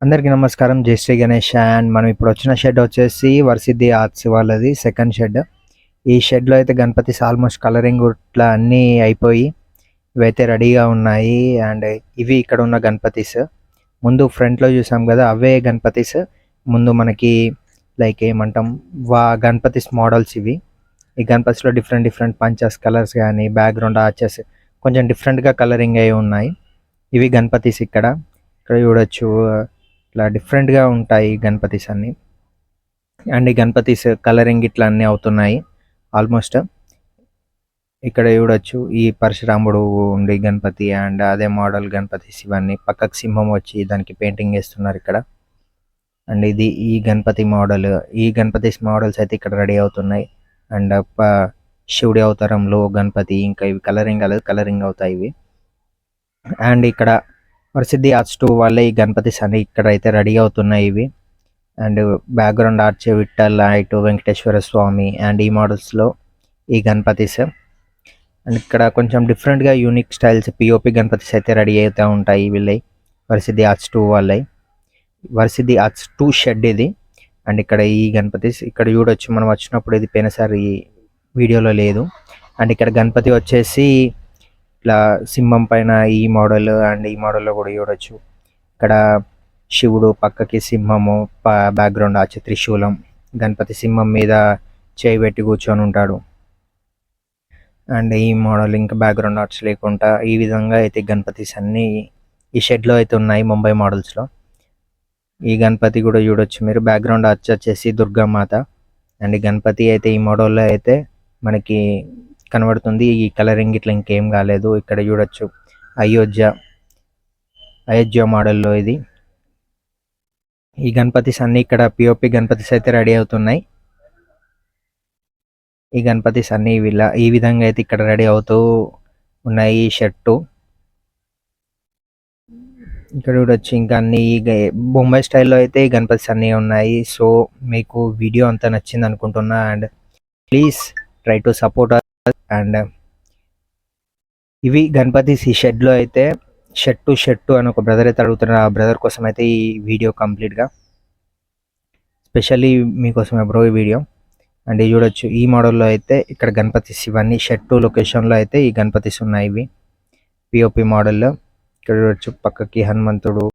అందరికీ నమస్కారం. జై శ్రీ గణేష్. అండ్ మనం ఇప్పుడు వచ్చిన షెడ్ వచ్చేసి వరసిద్ధి ఆర్ట్స్ వాళ్ళది సెకండ్ షెడ్. ఈ షెడ్లో అయితే గణపతి ఆల్మోస్ట్ కలరింగ్ ఇట్లా అన్నీ అయిపోయి ఇవైతే రెడీగా ఉన్నాయి. అండ్ ఇవి ఇక్కడ ఉన్న గణపతిస్ ముందు ఫ్రంట్లో చూసాం కదా, అవే గణపతిస్ ముందు మనకి లైక్ ఏమంటాం గణపతిస్ మోడల్స్ ఇవి. ఈ గణపతిలో డిఫరెంట్ డిఫరెంట్ పంచెస్ కలర్స్ కానీ బ్యాక్గ్రౌండ్ ఆర్చెస్ కొంచెం డిఫరెంట్గా కలరింగ్ అయి ఉన్నాయి. ఇవి గణపతిస్ ఇక్కడ చూడొచ్చు. ఇట్లా డిఫరెంట్గా ఉంటాయి గణపతిస్ అన్నీ. అండ్ ఈ గణపతిస్ కలరింగ్ ఇట్లా అన్నీ అవుతున్నాయి ఆల్మోస్ట్. ఇక్కడ చూడొచ్చు ఈ పరశురాముడు ఉండి గణపతి అండ్ అదే మోడల్ గణపతిస్ ఇవన్నీ. పక్కకు సింహం వచ్చి దానికి పెయింటింగ్ వేస్తున్నారు ఇక్కడ. అండ్ ఇది ఈ గణపతి మోడల్. ఈ గణపతిస్ మోడల్స్ అయితే ఇక్కడ రెడీ అవుతున్నాయి. అండ్ శివుడి అవతారంలో గణపతి, ఇంకా ఇవి కలరింగ్ అవుతాయి ఇవి. అండ్ ఇక్కడ వరసిద్ధి ఆర్ట్స్ 2 వాళ్ళే ఈ గణపతిస్ అన్ని ఇక్కడ అయితే రెడీ అవుతున్నాయి ఇవి. అండ్ బ్యాక్గ్రౌండ్ ఆర్చ్ విఠల్, ఇటు వెంకటేశ్వర స్వామి అండ్ ఈ మోడల్స్లో ఈ గణపతిస్. అండ్ ఇక్కడ కొంచెం డిఫరెంట్గా యూనిక్ స్టైల్స్ పిఓపి గణపతిస్ అయితే రెడీ అవుతూ ఉంటాయి వీళ్ళై వరసిద్ధి ఆర్ట్స్ 2 వాళ్ళై. వరసిద్ధి ఆర్ట్స్ 2 షెడ్ ఇది. అండ్ ఇక్కడ ఈ గణపతిస్ ఇక్కడ చూడొచ్చు. మనం వచ్చినప్పుడు ఇది పోయినసారి వీడియోలో లేదు. అండ్ ఇక్కడ గణపతి వచ్చేసి ఇట్లా సింహం పైన ఈ మోడల్ అండ్ ఈ మోడల్లో కూడా చూడొచ్చు. ఇక్కడ శివుడు పక్కకి సింహము, బ్యాక్గ్రౌండ్ ఆర్చ్ త్రిశూలం, గణపతి సింహం మీద చేయి పెట్టి కూర్చొని ఉంటాడు. అండ్ ఈ మోడల్ ఇంకా బ్యాక్గ్రౌండ్ ఆర్ట్స్ లేకుండా ఈ విధంగా అయితే గణపతిస్ అన్నీ ఈ షెడ్లో అయితే ఉన్నాయి ముంబై మోడల్స్లో. ఈ గణపతి కూడా చూడొచ్చు మీరు. బ్యాక్గ్రౌండ్ ఆర్చ్ వచ్చేసి దుర్గామాత. అండ్ ఈ గణపతి అయితే ఈ మోడల్లో అయితే మనకి కనబడుతుంది. ఈ కలరింగ్ ఇట్లా ఇంకేం కాలేదు. ఇక్కడ చూడొచ్చు అయోధ్య మోడల్లో ఇది. ఈ గణపతిస్ అన్ని ఇక్కడ పిఓపి గణపతిస్ అయితే రెడీ అవుతున్నాయి. ఈ గణపతిస్ అన్ని ఈ విధంగా అయితే ఇక్కడ రెడీ అవుతూ ఉన్నాయి ఈ షెడ్. ఇక్కడ చూడొచ్చు ఇంకా అన్ని బొంబాయి స్టైల్లో అయితే ఈ గణపతిస్ అన్నీ ఉన్నాయి. సో మీకు వీడియో అంతా నచ్చింది అనుకుంటున్నా. And please try to support. And ఇవి గణపతిస్ ఈ షెడ్లో అయితే షెడ్ అని ఒక బ్రదర్ అయితే అడుగుతున్నారు. ఆ బ్రదర్ కోసం అయితే ఈ వీడియో కంప్లీట్గా స్పెషల్లీ మీకోసమే బ్రో ఈ వీడియో. అండ్ చూడొచ్చు ఈ మోడల్లో అయితే ఇక్కడ గణపతిస్ ఇవన్నీ షెడ్ లొకేషన్లో అయితే ఈ గణపతిస్ ఉన్నాయి ఇవి పిఓపి మోడల్లో. ఇక్కడ చూడొచ్చు పక్కకి హనుమంతుడు